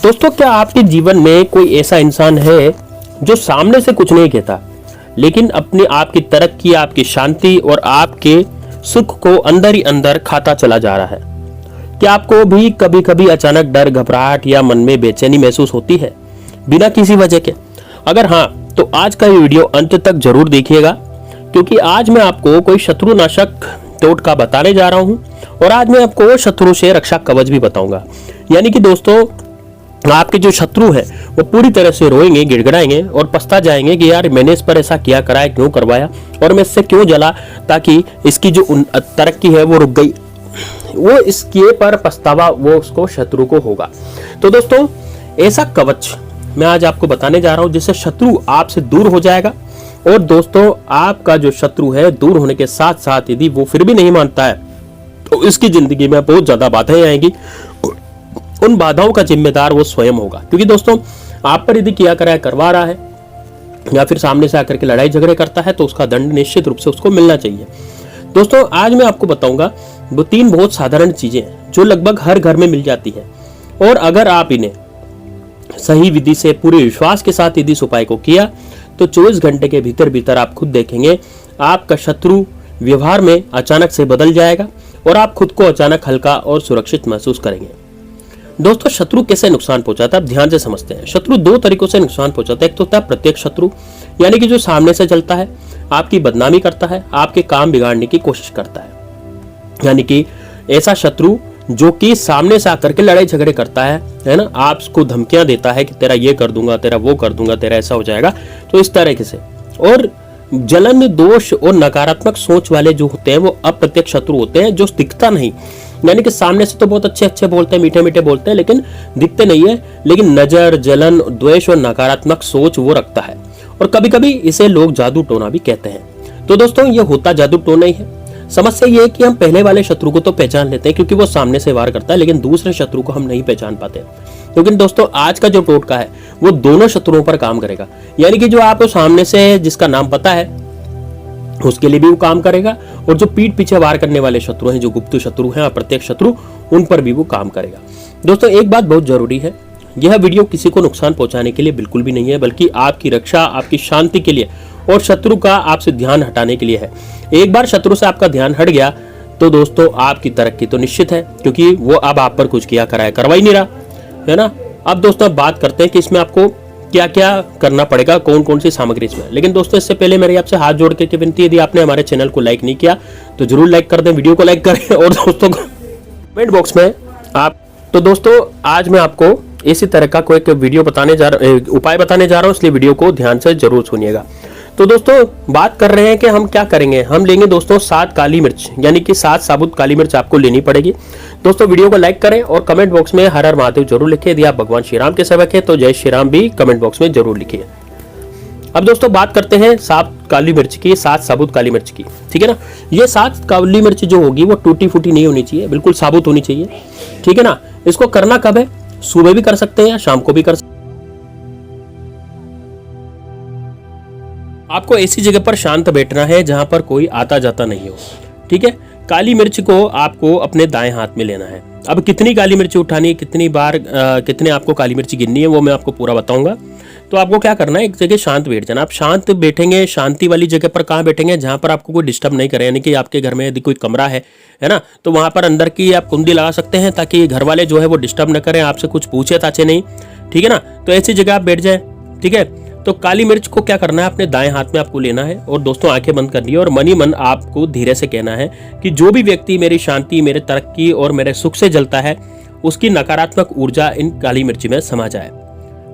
दोस्तों, क्या आपके जीवन में कोई ऐसा इंसान है जो सामने से कुछ नहीं कहता, लेकिन अपने आपकी तरक्की, आपकी शांति और आपके सुख को अंदर ही अंदर खाता चला जा रहा है? क्या आपको भी कभी कभी अचानक डर, घबराहट या मन में बेचैनी महसूस होती है बिना किसी वजह के? अगर हाँ, तो आज का ये वीडियो अंत तक जरूर देखिएगा, क्योंकि आज मैं आपको कोई शत्रुनाशक टोटका बताने जा रहा हूं और आज मैं आपको शत्रु से रक्षा कवच भी बताऊंगा। यानी कि दोस्तों, आपके जो शत्रु है वो पूरी तरह से रोएंगे, गिड़गिड़ाएंगे और पछता जाएंगे कि यार मैंने इस पर ऐसा क्या कराया, क्यों करवाया और मैं इससे क्यों जला, ताकि इसकी जो तरक्की है वो रुक गई। वो इसके पर पछतावा वो उसको शत्रु को होगा। तो दोस्तों, ऐसा कवच मैं आज आपको बताने जा रहा हूं जिससे शत्रु आपसे दूर हो जाएगा। और दोस्तों, आपका जो शत्रु है दूर होने के साथ साथ यदि वो फिर भी नहीं मानता है तो इसकी जिंदगी में बहुत ज्यादा बाधाएं आएंगी। उन बाधाओं का जिम्मेदार वो स्वयं होगा, क्योंकि दोस्तों आप पर यदि किया कराया करवा रहा है या फिर सामने से आकर के लड़ाई झगड़े करता है तो उसका दंड निश्चित रूप से उसको मिलना चाहिए। दोस्तों, आज मैं आपको बताऊंगा वो 3 बहुत साधारण चीजें जो लगभग हर घर में मिल जाती है, और अगर आप इन्हें सही विधि से पूरे विश्वास के साथ यदि इस उपाय को किया तो 24 घंटे के भीतर भीतर आप खुद देखेंगे आपका शत्रु व्यवहार में अचानक से बदल जाएगा और आप खुद को अचानक हल्का और सुरक्षित महसूस करेंगे। दोस्तों, शत्रु कैसे नुकसान पहुंचाता है, अब ध्यान से समझते हैं। शत्रु 2 तरीकों से नुकसान पहुंचाता है। एक तो होता है प्रत्यक्ष शत्रु, यानी कि जो सामने से चलता है, आपकी बदनामी करता है, आपके काम बिगाड़ने की कोशिश करता है। यानी कि ऐसा शत्रु जो कि सामने से आकर के लड़ाई झगड़े करता है ना, आपको धमकियां देता है कि तेरा ये कर दूंगा, तेरा वो कर दूंगा, तेरा ऐसा हो जाएगा। तो इस तरह से, और जलन, दोष और नकारात्मक सोच वाले जो होते हैं वो अप्रत्यक्ष शत्रु होते हैं, जो दिखता नहीं। यानी कि सामने से तो बहुत अच्छे अच्छे बोलते हैं, मीठे मीठे बोलते हैं, लेकिन दिखते नहीं है, लेकिन नजर, जलन, द्वेष और नकारात्मक सोच वो रखता है। और कभी कभी इसे लोग जादू टोना भी कहते हैं। तो दोस्तों, ये होता जादू टोना ही है। समस्या ये है कि हम पहले वाले शत्रु को तो पहचान लेते हैं क्योंकि वो सामने से वार करता है, लेकिन दूसरे शत्रु को हम नहीं पहचान पाते। लेकिन दोस्तों, आज का जो टोटका है वो दोनों शत्रुओं पर काम करेगा। यानी कि जो आपको सामने से जिसका नाम पता है उसके लिए भी वो काम करेगा, और जो पीठ पीछे वार करने वाले शत्रु हैं, जो गुप्त शत्रु हैं, अप्रत्यक्ष शत्रु, उन पर भी वो काम करेगा। दोस्तों, एक बात बहुत जरूरी है, यह वीडियो किसी को नुकसान पहुंचाने के लिए बिल्कुल भी नहीं है, बल्कि आपकी रक्षा, आपकी शांति के लिए और शत्रु का आपसे ध्यान हटाने के लिए है। एक बार शत्रु से आपका ध्यान हट गया तो दोस्तों आपकी तरक्की तो निश्चित है, क्योंकि वो अब आप पर कुछ किया कराया करवा ही नहीं रहा है ना। अब दोस्तों बात करते हैं कि इसमें आपको क्या क्या करना पड़ेगा, कौन कौन सी सामग्री इसमें। लेकिन दोस्तों, इससे पहले मेरी आपसे हाथ जोड़ के विनती, यदि आपने हमारे चैनल को लाइक नहीं किया तो जरूर लाइक कर दें, वीडियो को लाइक करें और दोस्तों कमेंट बॉक्स में आप। तो दोस्तों, आज मैं आपको इसी तरह का कोई वीडियो उपाय बताने जा रहा हूँ, इसलिए वीडियो को ध्यान से जरूर सुनिएगा। तो दोस्तों, बात कर रहे हैं कि हम क्या करेंगे। हम लेंगे दोस्तों 7 काली मिर्च, यानी कि 7 साबुत काली मिर्च आपको लेनी पड़ेगी। दोस्तों, वीडियो को लाइक करें और कमेंट बॉक्स में हर हर महादेव जरूर लिखिए। यदि आप भगवान श्री राम के सेवक हैं तो जय श्री राम भी कमेंट बॉक्स में जरूर लिखिए। अब दोस्तों बात करते हैं 7 काली मिर्च की, 7 साबुत काली मिर्च की, ठीक है ना। ये 7 काली मिर्च जो होगी वो टूटी फूटी नहीं होनी चाहिए, बिल्कुल साबुत होनी चाहिए, ठीक है ना। इसको करना कब है, सुबह भी कर सकते हैं या शाम को भी कर सकते हैं। आपको ऐसी जगह पर शांत बैठना है जहां पर कोई आता जाता नहीं हो, ठीक है। काली मिर्च को आपको अपने दाएं हाथ में लेना है। अब कितनी काली मिर्च उठानी है, कितनी बार कितने आपको काली मिर्च गिननी है, वो मैं आपको पूरा बताऊंगा। तो आपको क्या करना है, एक जगह शांत बैठ जाना। आप शांत बैठेंगे, शांति वाली जगह पर कहाँ बैठेंगे, जहां पर आपको कोई डिस्टर्ब नहीं करे। यानी कि आपके घर में यदि कोई कमरा है ना, तो वहां पर अंदर की आप कुंडी लगा सकते हैं, ताकि घर वाले जो है वो डिस्टर्ब न करें, आपसे कुछ पूछे ताचे नहीं, ठीक है ना। तो ऐसी जगह आप बैठ जाए, ठीक है। तो काली मिर्च को क्या करना है, अपने दाएं हाथ में आपको लेना है और दोस्तों आंखें बंद करनी है और मन ही मन आपको धीरे से कहना है कि जो भी व्यक्ति मेरी शांति, मेरे तरक्की और मेरे सुख से जलता है, उसकी नकारात्मक ऊर्जा इन काली मिर्च में समा जाए,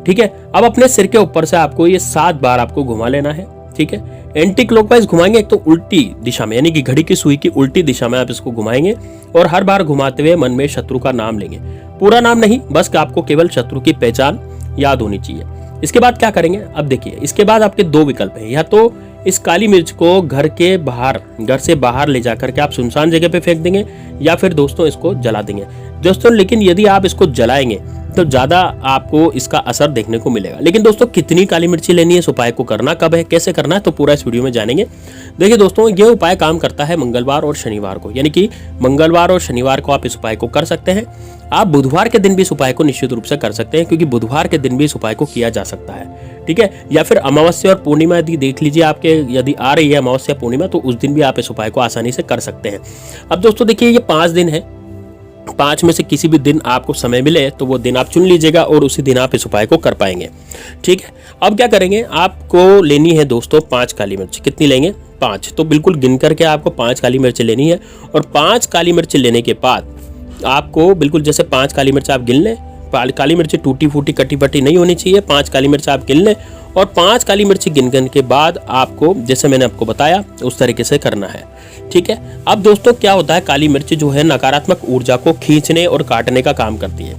ठीक है। अब अपने सिर के ऊपर से आपको ये 7 बार आपको घुमा लेना है, ठीक है। एंटी क्लॉकवाइज घुमाएंगे, एक तो उल्टी दिशा में, यानी कि घड़ी की सुई की उल्टी दिशा में आप इसको घुमाएंगे और हर बार घुमाते हुए मन में शत्रु का नाम लेंगे। पूरा नाम नहीं, बस आपको केवल शत्रु की पहचान याद होनी चाहिए। इसके बाद क्या करेंगे, अब देखिए, इसके बाद आपके 2 विकल्प हैं। या तो इस काली मिर्च को घर से बाहर ले जाकर के आप सुनसान जगह पे फेंक देंगे, या फिर दोस्तों इसको जला देंगे। दोस्तों, लेकिन यदि आप इसको जलाएंगे तो ज्यादा आपको इसका असर देखने को मिलेगा। लेकिन दोस्तों, कितनी काली मिर्ची लेनी है, इस उपाय को करना कब है, कैसे करना है, तो पूरा इस वीडियो में जानेंगे। देखिए दोस्तों, ये उपाय काम करता है मंगलवार और शनिवार को, यानी कि मंगलवार और शनिवार को आप इस उपाय को कर सकते हैं। आप बुधवार के दिन भी इस उपाय को निश्चित रूप से कर सकते हैं, क्योंकि बुधवार के दिन भी इस उपाय को किया जा सकता है, ठीक है। या फिर अमावस्या और पूर्णिमा यदि देख लीजिए आपके यदि आ रही है अमावस्या पूर्णिमा, तो उस दिन भी आप इस उपाय को आसानी से कर सकते हैं। अब दोस्तों देखिए, ये 5 दिन है, 5 में से किसी भी दिन आपको समय मिले तो वो दिन आप चुन लीजिएगा और उसी दिन आप इस उपाय को कर पाएंगे, ठीक है। अब क्या करेंगे, आपको लेनी है दोस्तों 5 काली मिर्च। कितनी लेंगे? 5। तो बिल्कुल गिन करके आपको 5 काली मिर्च लेनी है। और 5 काली मिर्च लेने के बाद आपको बिल्कुल जैसे 5 काली मिर्च आप गिन लें, काली मिर्च टूटी फूटी कटी पटी नहीं होनी चाहिए, 5 काली मिर्च आप गिन लें। और 5 काली मिर्च गिन के बाद आपको जैसे मैंने आपको बताया उस तरीके से करना है, ठीक है। अब दोस्तों क्या होता है, काली मिर्च जो है नकारात्मक ऊर्जा को खींचने और काटने का काम करती है,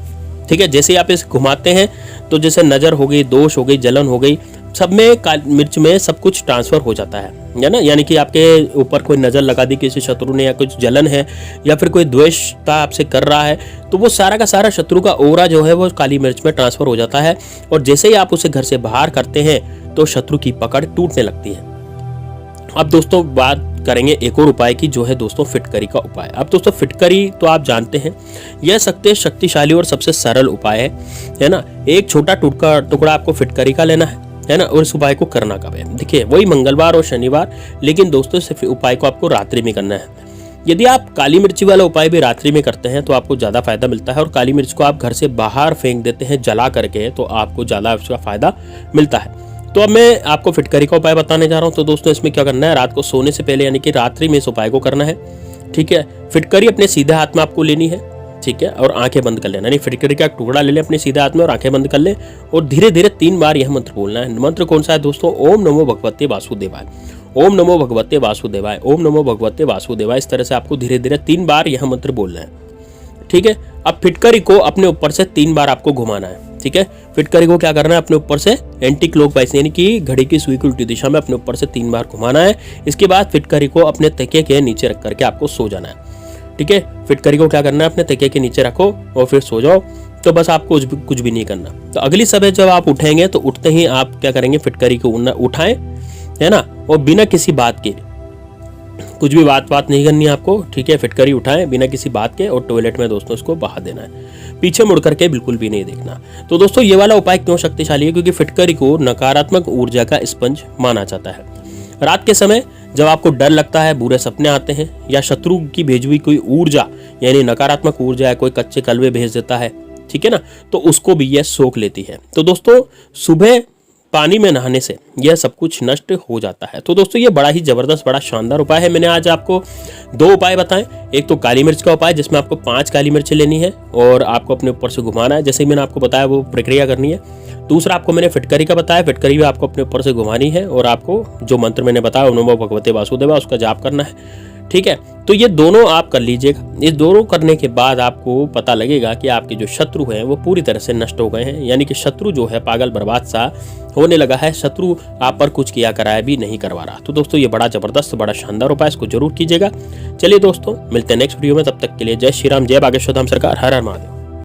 ठीक है। जैसे आप इसे घुमाते हैं तो जैसे नज़र हो गई, दोष हो गई, जलन हो गई, सब में काली मिर्च में सब कुछ ट्रांसफर हो जाता है ना। यानी कि आपके ऊपर कोई नज़र लगा दी किसी शत्रु ने, या कुछ जलन है, या फिर कोई द्वेषता आपसे कर रहा है, तो वो सारा का सारा शत्रु का ओरा जो है वो काली मिर्च में ट्रांसफर हो जाता है। और जैसे ही आप उसे घर से बाहर करते हैं तो शत्रु की पकड़ टूटने लगती है। अब दोस्तों बात करेंगे एक और उपाय की, जो है दोस्तों फिटकरी का उपाय। अब दोस्तों फिटकरी तो आप जानते हैं, यह सबसे शक्तिशाली और सबसे सरल उपाय है ना। एक छोटा टुकड़ा आपको फिटकरी का लेना है ना। और इस उपाय को करना कब है? देखिए, वही मंगलवार और शनिवार, लेकिन दोस्तों इस उपाय को आपको रात्रि में करना है। यदि आप काली मिर्ची वाला उपाय भी रात्रि में करते हैं तो आपको ज़्यादा फायदा मिलता है। और काली मिर्च को आप घर से बाहर फेंक देते हैं जला करके, तो आपको ज़्यादा उसका फायदा मिलता है। तो अब मैं आपको फिटकरी का उपाय बताने जा रहा हूँ। तो दोस्तों इसमें क्या करना है, रात को सोने से पहले यानी कि रात्रि में इस उपाय को करना है, ठीक है। फिटकरी अपने सीधे हाथ में आपको लेनी है, ठीक है, और आंखें बंद कर लेना। यानी फिटकरी का टुकड़ा ले लें अपने सीधे हाथ में और आंखें बंद कर लें और धीरे धीरे 3 बार यह मंत्र बोलना है। मंत्र कौन सा है दोस्तों? ओम नमो भगवते वासुदेवाय, ओम नमो भगवते वासुदेवाय, ओम नमो भगवते वासुदेवाय। इस तरह से आपको धीरे धीरे 3 बार यह मंत्र बोलना है, ठीक है। अब फिटकरी को अपने ऊपर से 3 बार आपको घुमाना है, ठीक है। फिटकरी को क्या करना है, अपने ऊपर से एंटी क्लॉकवाइज यानी कि घड़ी की सुई की उल्टी दिशा में अपने ऊपर से 3 बार घुमाना है। इसके बाद फिटकरी को अपने तकिए के नीचे रख करके आपको सो जाना है, ठीक है। फिटकरी को क्या करना है, अपने तकिए के नीचे रखो और फिर सो जाओ। तो बस आपको कुछ भी नहीं करना। तो अगली सुबह जब आप उठेंगे तो उठते ही आप क्या करेंगे, फिटकरी को उठाएं, है ना, और बिना किसी बात के, कुछ भी बात नहीं करनी है आपको, ठीक है। फिटकरी उठाएं बिना किसी बात के और टॉयलेट में दोस्तों इसको बहा देना है, पीछे मुड़ करके बिल्कुल भी नहीं देखना। तो दोस्तों ये वाला उपाय क्यों शक्तिशाली है? क्योंकि फिटकरी को नकारात्मक ऊर्जा का स्पंज माना जाता है। रात के समय जब आपको डर लगता है, बुरे सपने आते हैं, या शत्रु की भेजी हुई कोई ऊर्जा यानी नकारात्मक ऊर्जा है, कोई कच्चे कलवे भेज देता है, ठीक है ना, तो उसको भी यह सोख लेती है। तो दोस्तों सुबह पानी में नहाने से यह सब कुछ नष्ट हो जाता है। तो दोस्तों ये बड़ा ही जबरदस्त, बड़ा शानदार उपाय है। मैंने आज आपको 2 उपाय बताएं। एक तो काली मिर्च का उपाय जिसमें आपको 5 काली मिर्च लेनी है और आपको अपने ऊपर से घुमाना है, जैसे ही मैंने आपको बताया वो प्रक्रिया करनी है। दूसरा आपको मैंने फिटकरी का बताया, फिटकरी भी आपको अपने ऊपर से घुमानी है और आपको जो मंत्र मैंने बताया ओम नमो भगवते वासुदेवाय उसका जाप करना है, ठीक है। तो ये दोनों आप कर लीजिएगा। इस दोनों करने के बाद आपको पता लगेगा कि आपके जो शत्रु हैं वो पूरी तरह से नष्ट हो गए हैं। यानी कि शत्रु जो है पागल बर्बाद सा होने लगा है, शत्रु आप पर कुछ किया कराया भी नहीं करवा रहा। तो दोस्तों ये बड़ा जबरदस्त, बड़ा शानदार उपाय, इसको जरूर कीजिएगा। चलिए दोस्तों मिलते हैं नेक्स्ट वीडियो में, तब तक के लिए जय श्री राम, जय बागेश्वर धाम सरकार, हर हर महादेव।